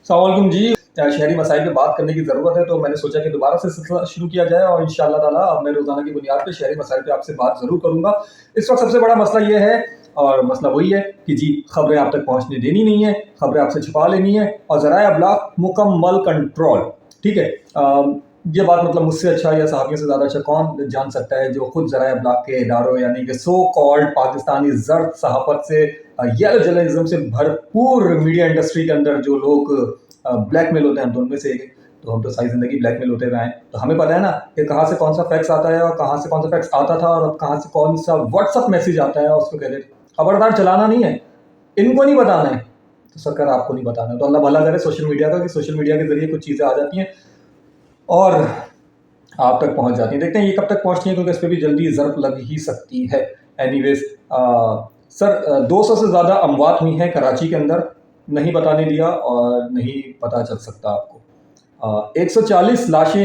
अस्सलाम वालेकुम जी। शहरी मसाइल पे बात करने की ज़रूरत है, तो मैंने सोचा कि दोबारा से सिलसिला शुरू किया जाए और इंशाअल्लाह ताला अब मैं रोज़ाना की बुनियाद पे शहरी मसाइल पे आपसे बात ज़रूर करूँगा। इस वक्त सबसे बड़ा मसला ये है, और मसला वही है कि जी खबरें आप तक पहुँचने देनी नहीं है, खबरें आपसे छुपा लेनी है और ज़राए अबलाग मुकम्मल कंट्रोल। ठीक है, ये बात मतलब मुझसे अच्छा या सहाफ़ियों से ज़्यादा अच्छा कौन जान सकता है, जो खुद ज़राए अबलाग के इदारों यानी कि सो कॉल्ड पाकिस्तानी ज़र्द सहाफ़त से येलो जर्नलिज्म से भरपूर मीडिया इंडस्ट्री के अंदर जो लोग ब्लैकमेल होते हैं, हम तो उनमें से एक, तो हम तो सारी ज़िंदगी ब्लैकमेल होते रहे हैं। तो हमें पता है ना कि कहाँ से कौन सा फैक्स आता है और कहाँ से कौन सा फैक्स आता था और कहाँ से कौन सा व्हाट्सअप मैसेज आता है और उसको कहते हैं खबरदार चलाना नहीं है, इनको नहीं बताना है, तो सरकार आपको नहीं बताना है। तो अल्लाह भला करे सोशल मीडिया का, कि सोशल मीडिया के ज़रिए कुछ चीज़ें आ जाती हैं और आप तक पहुंच जाती हैं। देखते हैं ये कब तक पहुंचती हैं, क्योंकि इस पर भी जल्दी ज़र्फ लग ही सकती है। एनीवेज सर, 200 से ज़्यादा अमवात हुई हैं कराची के अंदर, नहीं बताने दिया और नहीं पता चल सकता आपको। 140 लाशें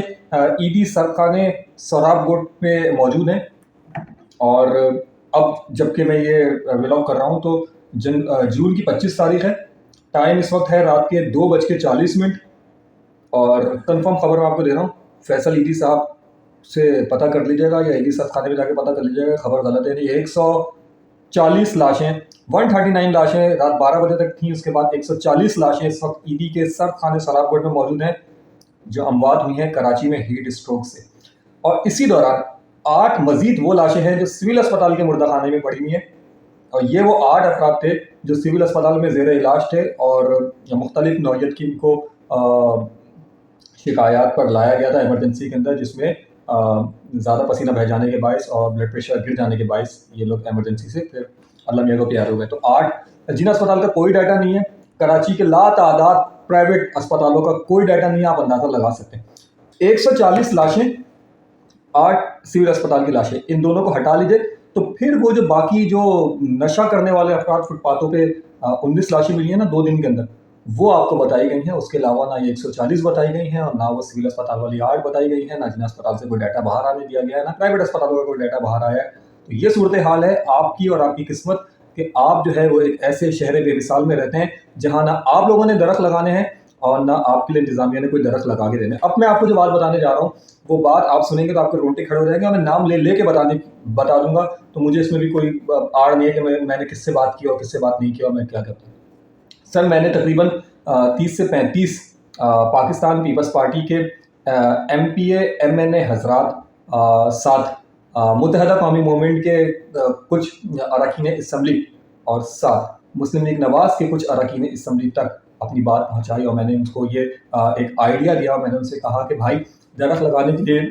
ईदी सरखाने सोराब गोट पे मौजूद हैं, और अब जबकि मैं ये व्लॉग कर रहा हूँ तो जून की 25 तारीख है, टाइम इस वक्त है रात के 2:40, और कंफर्म खबर मैं आपको दे रहा हूँ। फैसल ईदी साहब से पता कर लीजिएगा या ईदी साहब खाने में जाके पता कर लीजिएगा, खबर गलत है। 140 लाशें, 139 लाशें रात 12 बजे तक थी, उसके बाद 140 लाशें इस वक्त ईदी के सरद खाने सराबगढ़ में मौजूद हैं, जो अमवात हुई हैं कराची में हीट स्ट्रोक से। और इसी दौरान 8 मजीद वो लाशें हैं जो सिविल अस्पताल के मुर्दा खाने में पड़ी हुई हैं, और ये वो 8 अफराद थे जो सिविल अस्पताल में ज़ेर इलाज थे और मुख्तलिफ नौयत की इनको शिकायत पर लाया गया था इमरजेंसी के अंदर, जिसमें ज़्यादा पसीना बह जाने के बायस और ब्लड प्रेशर गिर जाने के बायस ये लोग इमरजेंसी से फिर अल्लाह मियाँ को प्यार हो गए। तो 8 जिन अस्पताल का कोई डाटा नहीं है, कराची के लातादाद प्राइवेट अस्पतालों का कोई डाटा नहीं है, आप अंदाज़ा लगा सकते हैं। 140 लाशें, 8 सिविल अस्पताल की लाशें, इन दोनों को हटा लीजिए तो फिर वो जो बाकी जो नशा करने वाले अफराद फुटपाथों पे 19 लाशें मिली हैं ना 2 दिन के अंदर, वो आपको बताई गई हैं। उसके अलावा ना ये 140 बताई गई हैं और ना वो सिविल अस्पताल वाली 8 बताई गई हैं, ना जिन अस्पताल से कोई डाटा बाहर आने दिया गया है, ना प्राइवेट अस्पतालों का कोई डाटा बाहर आया है। तो ये सूरत हाल है आपकी और आपकी किस्मत कि आप जो है वो एक ऐसे शहर बेमिसाल में रहते हैं जहाँ ना आप लोगों ने दरख्त लगाने हैं और ना आपके लिए इंतजामिया ने कोई दरख्त लगा के देने। अब मैं आपको जो बात बताने जा रहा हूँ वो बात आप सुनेंगे तो आपके रोंगटे खड़े हो जाएंगे, और मैं नाम ले के बता दूंगा, तो मुझे इसमें भी कोई आड़ नहीं है कि मैंने किससे बात की और किससे बात नहीं की और मैं क्या करता हूँ। सर, मैंने तकरीबन 30 से 35 पाकिस्तान पीपल्स पार्टी के MPA MNA हजरात, 7 मुत्तहदा कौमी मूवमेंट के कुछ अरकान असम्बली और 7 मुस्लिम लीग नवाज के कुछ अरकान असम्बली तक अपनी बात पहुंचाई, और मैंने उनको ये एक आइडिया दिया। मैंने उनसे कहा कि भाई दरख्त लगाने के लिए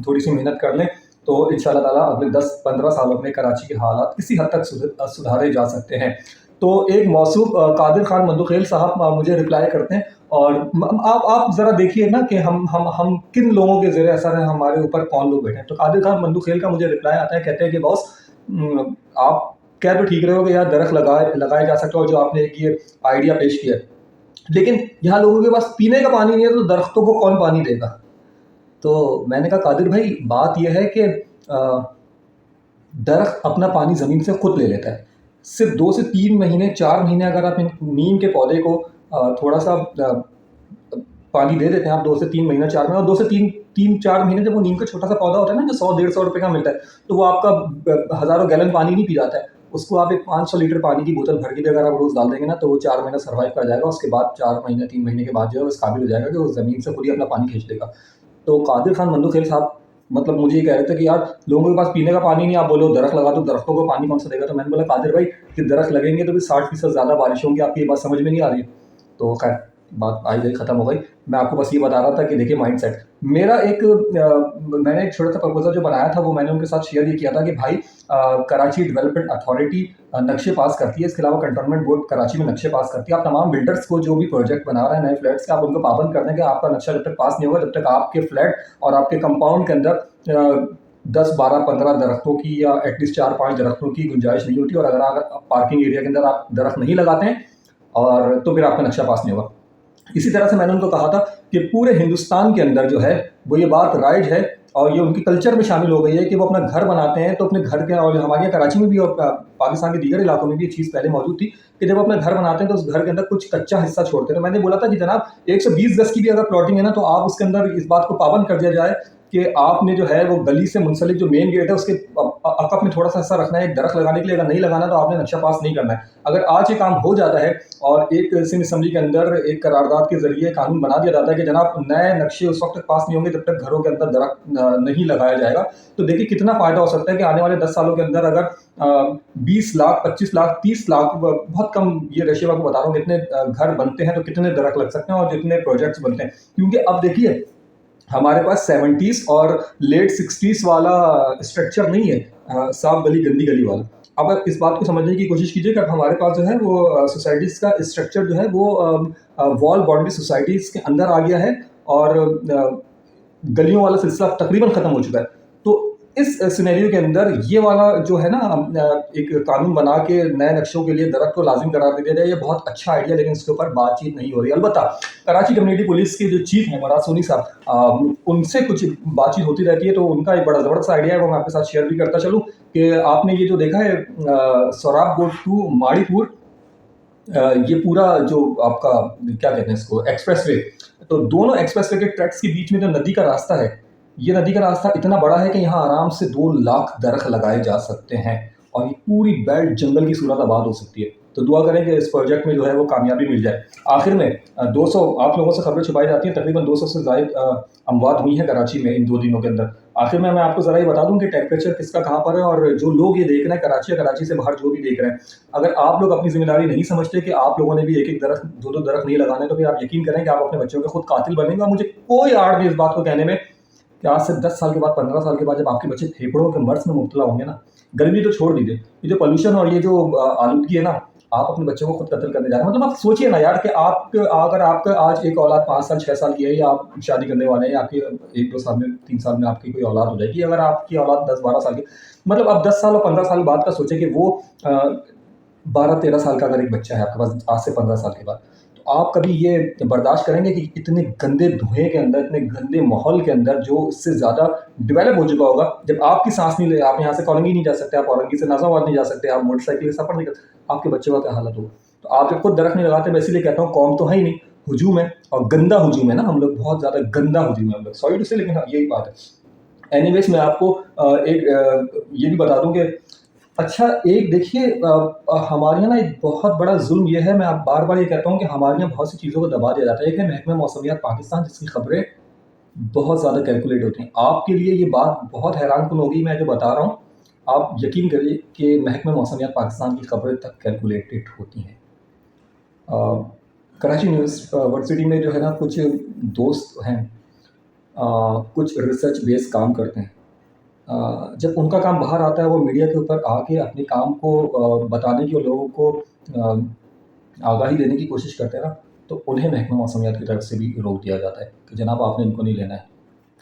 थोड़ी सी मेहनत कर लें तो इंशाअल्लाह ताला अगले 10-15 सालों में कराची के हालात किसी हद तक सुधारे जा सकते हैं। तो एक मौसूफ कादिर खान मंदुखेल साहब मुझे रिप्लाई करते हैं, और आप ज़रा देखिए ना कि हम किन लोगों के ज़ेरे असर हैं, हमारे ऊपर कौन लोग बैठे हैं। तो कादिर खान मंदुखेल का मुझे रिप्लाई आता है, कहते हैं कि बॉस आप कह तो ठीक रहे हो कि यार दरख्त लगाए जा सकते हो, जो आपने एक ये आइडिया पेश किया, लेकिन यहाँ लोगों के पास पीने का पानी नहीं है तो दरख्तों को कौन पानी देगा। तो मैंने कहा कादिर भाई बात यह है कि दरख्त अपना पानी ज़मीन से खुद ले लेता है। सिर्फ 2 से 3 महीने 4 महीने अगर आप नीम के पौधे को थोड़ा सा पानी दे देते हैं, आप 2 से 3 महीने 4 महीने, और 2 से 3-4 महीने जब वो नीम का छोटा सा पौधा होता है ना जो 100-150 रुपये का मिलता है, तो वो आपका हज़ारों गैलन पानी नहीं पी जाता है। उसको आप एक 500 लीटर पानी की बोतल भर के भी अगर आप रोज़ डाल देंगे ना तो वो 4 महीना सर्वाइव कर जाएगा। उसके बाद 4 महीने 3 महीने के बाद जो है वो इस काबिल हो जाएगा कि वो ज़मीन से खुद ही अपना पानी खींच लेगा। तो कादिर खान मंदुखेल साहब मतलब मुझे ये कह रहे थे कि यार लोगों के पास पीने का पानी नहीं, आप बोलो दरख्त लगा दो, दरख्तों को पानी कौन सा देगा। तो मैंने बोला कादिर भाई कि दरख्त लगेंगे तो भी 60% ज़्यादा बारिश होंगी, आपकी ये बात समझ में नहीं आ रही है। तो खैर बात आई गई, ख़त्म हो गई। मैं आपको बस ये बता रहा था कि देखिए माइंडसेट मेरा मैंने एक छोटा सा प्रपोजल जो बनाया था वो मैंने उनके साथ शेयर ये किया था कि भाई कराची डेवलपमेंट अथॉरिटी नक्शे पास करती है, इसके अलावा कंटोनमेंट बोर्ड कराची में नक्शे पास करती है। आप तमाम बिल्डर्स को जो भी प्रोजेक्ट बना रहे हैं नए फ्लैट्स के, आप उनको पाबंद कर दें कि आपका नक्शा जब तक पास नहीं होगा जब तक आपके फ्लैट और आपके कंपाउंड के अंदर 10-12-15 दरख्तों की या एटलीस्ट 4-5 दरख्तों की गुंजाइश नहीं होती, और अगर पार्किंग एरिया के अंदर आप दरख्त नहीं लगाते हैं और तो फिर आपका नक्शा पास नहीं होगा। इसी तरह से मैंने उनको कहा था कि पूरे हिंदुस्तान के अंदर जो है वो ये बात राइज है اور یہ ان کی کلچر میں شامل ہو گئی ہے کہ وہ اپنا گھر بناتے ہیں تو اپنے گھر کے، اور ہمارے یہاں کراچی میں بھی اور پاکستان کے دیگر علاقوں میں بھی یہ چیز پہلے موجود تھی کہ جب وہ اپنا گھر بناتے ہیں تو اس گھر کے اندر کچھ کچا حصہ چھوڑتے ہیں. تو میں نے بولا تھا کہ جناب 120 گز کی بھی اگر پلاٹنگ ہے نا تو آپ اس کے اندر اس بات کو پابند کر دیا جائے کہ آپ نے جو ہے وہ گلی سے منسلک جو مین گیٹ ہے اس کے عقب میں تھوڑا سا حصہ رکھنا ہے ایک درخت لگانے کے لیے. اگر نہیں لگانا تو آپ نے نقشہ پاس نہیں کرنا ہے. اگر آج یہ کام ہو جاتا ہے اور ایک سندھ اسمبلی کے اندر ایک قرارداد کے ذریعے قانون بنا دیا جاتا ہے کہ جناب نئے نقشے اس وقت تک پاس نہیں ہوں گے جب تک گھروں کے اندر درخت نہیں لگایا جائے گا, تو دیکھیے کتنا فائدہ ہو سکتا ہے کہ آنے والے 10 سالوں کے اندر اگر 20 لاکھ 25 لاکھ 30 لاکھ, بہت کم یہ ریشیو آپ کو بتا رہا ہوں, کتنے گھر بنتے ہیں تو کتنے درخت لگ سکتے ہیں اور جتنے پروجیکٹس بنتے ہیں. کیونکہ اب دیکھیے ہمارے پاس 70s اور لیٹ 60s والا اسٹرکچر نہیں ہے, صاف گلی گندی گلی والا. اب آپ اس بات کو سمجھنے کی کوشش کیجیے کہ اب ہمارے پاس جو ہے وہ سوسائٹیز کا اسٹرکچر جو ہے وہ وال باؤنڈری سوسائٹیز کے اندر آ گیا ہے اور گلیوں والا سلسلہ تقریباً ختم ہو چکا ہے. تو اس سینیریو کے اندر یہ والا جو ہے نا ایک قانون بنا کے نئے نقشوں کے لیے درخت کو لازم قرار دے دیا جائے, یہ بہت اچھا آئیڈیا, لیکن اس کے اوپر بات چیت نہیں ہو رہی. البتہ کراچی کمیونٹی پولیس کے جو چیف ہیں مراد سونی صاحب, ان سے کچھ بات چیت ہوتی رہتی ہے, تو ان کا ایک بڑا زبردست آئیڈیا ہے, وہ میں آپ کے ساتھ شیئر بھی کرتا چلوں کہ آپ نے یہ جو دیکھا ہے سوراب گوٹ ٹو ماڑی پور, یہ پورا جو آپ کا کیا کہتے ہیں اس کو ایکسپریس وے, تو دونوں ایکسپریس وے کے ٹریکس کے بیچ میں جو ندی کا راستہ ہے, یہ ندی کا راستہ اتنا بڑا ہے کہ یہاں آرام سے 2 لاکھ درخت لگائے جا سکتے ہیں اور یہ پوری بیلٹ جنگل کی صورت آباد ہو سکتی ہے. تو دعا کریں کہ اس پروجیکٹ میں جو ہے وہ کامیابی مل جائے. آخر میں 200 آپ لوگوں سے خبریں چھپائی جاتی ہیں, تقریباً 200 سے زائد اموات ہوئی ہیں کراچی میں ان 2 دنوں کے اندر. آخر میں آپ کو ذرا یہ بتا دوں کہ ٹیمپریچر کس کا کہاں پر ہے, اور جو لوگ یہ دیکھ رہے ہیں کراچی یا کراچی سے باہر جو بھی دیکھ رہے ہیں, اگر آپ لوگ اپنی ذمہ داری نہیں سمجھتے کہ آپ لوگوں نے بھی ایک درخت 2 درخت نہیں لگانے, تو پھر آپ یقین کریں کہ آپ اپنے بچوں کے خود قاتل بنیں گے. مجھے کوئی آڑ نہیں اس بات کو کہنے میں کہ آج سے 10 سال کے بعد 15 سال کے بعد جب آپ کے بچے پھیپھڑوں کے مرض میں مبتلا ہوں گے نا, گرمی تو چھوڑ دیجیے, یہ جو پولوشن اور یہ جو آلودگی ہے نا, آپ اپنے بچوں کو خود قتل کرنے جا رہے ہیں. مطلب آپ سوچئے نا یار کہ آپ اگر آپ کا آج ایک اولاد 5 سال 6 سال کی ہے, یا آپ شادی کرنے والے ہیں, آپ کی 1-2 سال میں 3 سال میں آپ کی کوئی اولاد ہو جائے گی, اگر آپ کی اولاد 10-12 سال کی, مطلب آپ 10 سال اور 15 سال بعد کا سوچیں کہ وہ 12-13 سال کا اگر ایک بچہ ہے آپ کے پاس آج سے 15 سال کے بعد, تو آپ کبھی یہ برداشت کریں گے کہ اتنے گندے دھوئیں کے اندر, اتنے گندے ماحول کے اندر جو اس سے زیادہ ڈیولپ ہو چکا ہوگا, جب آپ کی سانس نہیں لے, آپ یہاں سے کولنگی نہیں جا سکتے, آپ اورنگی سے نازم آباد نہیں جا سکتے, آپ موٹر سائیکل سے سفر نہیں کرتے, آپ کے بچے کا کیا حالت ہوگا. تو آپ جب خود درخت نہیں لگاتے, میں اسی لیے کہتا ہوں قوم تو ہے ہی نہیں, ہجوم ہے, اور گندا ہجوم ہے نا, ہم لوگ بہت زیادہ گندا ہجوم ہے ہم لوگ, سوری ٹو سے, لیکن ہاں یہی بات ہے. اینی ویز میں آپ کو ایک یہ بھی بتا دوں کہ اچھا ایک دیکھیے ہمارے یہاں نا ایک بہت بڑا ظلم یہ ہے, میں آپ بار بار یہ کہتا ہوں کہ ہمارے یہاں بہت سی چیزوں کو دبا دیا جاتا ہے. ایک ہے محکمہ موسمیات پاکستان, جس کی خبریں بہت زیادہ کیلکولیٹ ہوتی ہیں. آپ کے لیے یہ بات بہت حیران کن ہوگی میں جو بتا رہا ہوں, آپ یقین کریے کہ محکمہ موسمیات پاکستان کی خبریں تک کیلکولیٹڈ ہوتی ہیں. کراچی یونیورسٹی میں جو ہے نا کچھ دوست ہیں, کچھ ریسرچ بیس کام کرتے ہیں. جب ان کا کام باہر آتا ہے, وہ میڈیا کے اوپر آ کے اپنے کام کو بتانے کی اور لوگوں کو آگاہی دینے کی کوشش کرتے ہیں نا, تو انہیں محکمہ موسمیات کی طرف سے بھی روک دیا جاتا ہے کہ جناب آپ نے ان کو نہیں لینا ہے,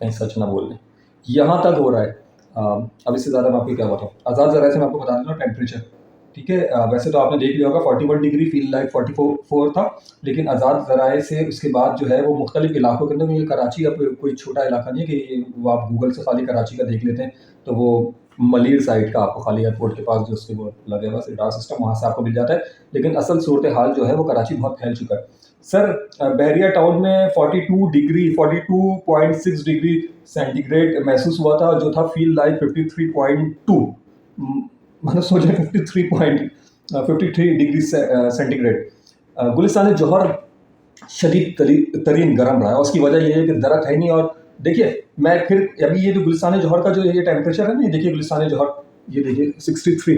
کہیں سچ نہ بول لیں. یہاں تک ہو رہا ہے. اب اس سے زیادہ میں آپ کو کیا بتاؤں. آزاد ذرائع سے میں آپ کو بتا دوں ٹیمپریچر, ٹھیک ہے, ویسے تو آپ نے دیکھ لیا ہوگا 41 ڈگری, فیل لائک 44 تھا, لیکن آزاد ذرائع سے اس کے بعد جو ہے وہ مختلف علاقوں کے اندر, یہ کراچی اب کوئی چھوٹا علاقہ نہیں ہے کہ وہ آپ گوگل سے خالی کراچی کا دیکھ لیتے ہیں تو وہ ملیر سائڈ کا آپ کو خالی ایئرپورٹ کے پاس جو اس کے وہ لگے ہوا ریڈار سسٹم, وہاں سے آپ کو مل جاتا ہے. لیکن اصل صورتحال جو ہے وہ کراچی بہت پھیل چکا ہے. سر بحریہ ٹاؤن میں 42.6 ڈگری سینٹی گریڈ محسوس ہوا تھا, جو تھا فیل لائک 53.2, مطلب سوچیں 53 ڈگری سینٹی گریڈ. گلستان جوہر شدید ترین گرم رہا ہے, اور اس کی وجہ یہ ہے کہ درخت ہے نہیں. اور دیکھیے میں پھر ابھی یہ جو گلستان جوہر کا جو یہ ٹیمپریچر ہے نا, یہ دیکھیے گلستان جوہر, یہ دیکھیے 63,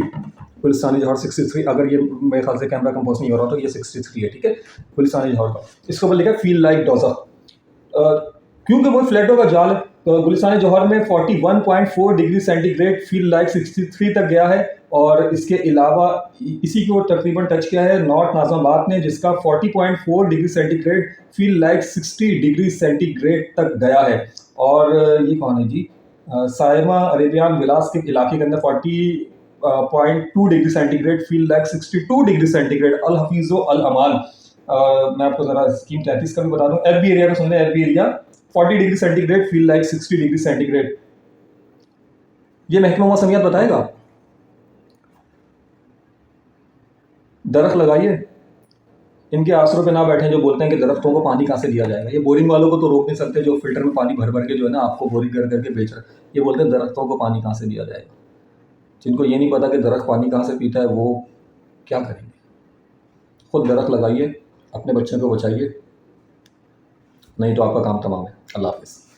گلستان جوہر 63, اگر یہ میرے خیال سے کیمرہ کمپوز نہیں ہو رہا تو یہ 63 ہے, ٹھیک ہے, گلستان جوہر کا. اس کے اوپر لکھا ہے فیل لائک ڈوزا, کیونکہ وہ فلیٹوں کا جال ہے. گلستان جوہر میں 41.4 degree centigrade feel like 63 تک گیا ہے, اور اس کے علاوہ اسی کو تقریباً ٹچ کیا ہے نارتھ ناظم آباد نے, جس کا 40.4 degree centigrade feel like 60 degree centigrade تک گیا ہے. اور یہ کون ہے جی, سائمہ عریبیان ولاس کے علاقے کے اندر 40.2 ڈگری سینٹی گریڈ فیل لائک 62 ڈگری سینٹی گریڈ. الحفیظ و الامان मैं आपको ज़रा स्कीम 33 का भी बता दूँ। FB एरिया का सुन लें, FB area 40 degree centigrade feel like 60 degree centigrade. ये महकमा मौसमियात बताएगा। दरख्त लगाइए, इनके आसरों पे ना बैठें जो बोलते हैं कि दरख्तों को पानी कहाँ से दिया जाएगा। ये बोरिंग वालों को तो रोक नहीं सकते जो फिल्टर में पानी भर भर के जो है ना आपको बोरिंग कर करके बेच रहे हैं। ये बोलते हैं दरख्तों को पानी कहाँ से दिया जाएगा। जिनको ये नहीं पता कि दरख्त पानी कहाँ से पीता है वो क्या करेंगे। खुद दरख्त लगाइए, अपने बच्चों को बचाइए, नहीं तो आपका काम तमाम है। अल्लाह हाफ़िज़।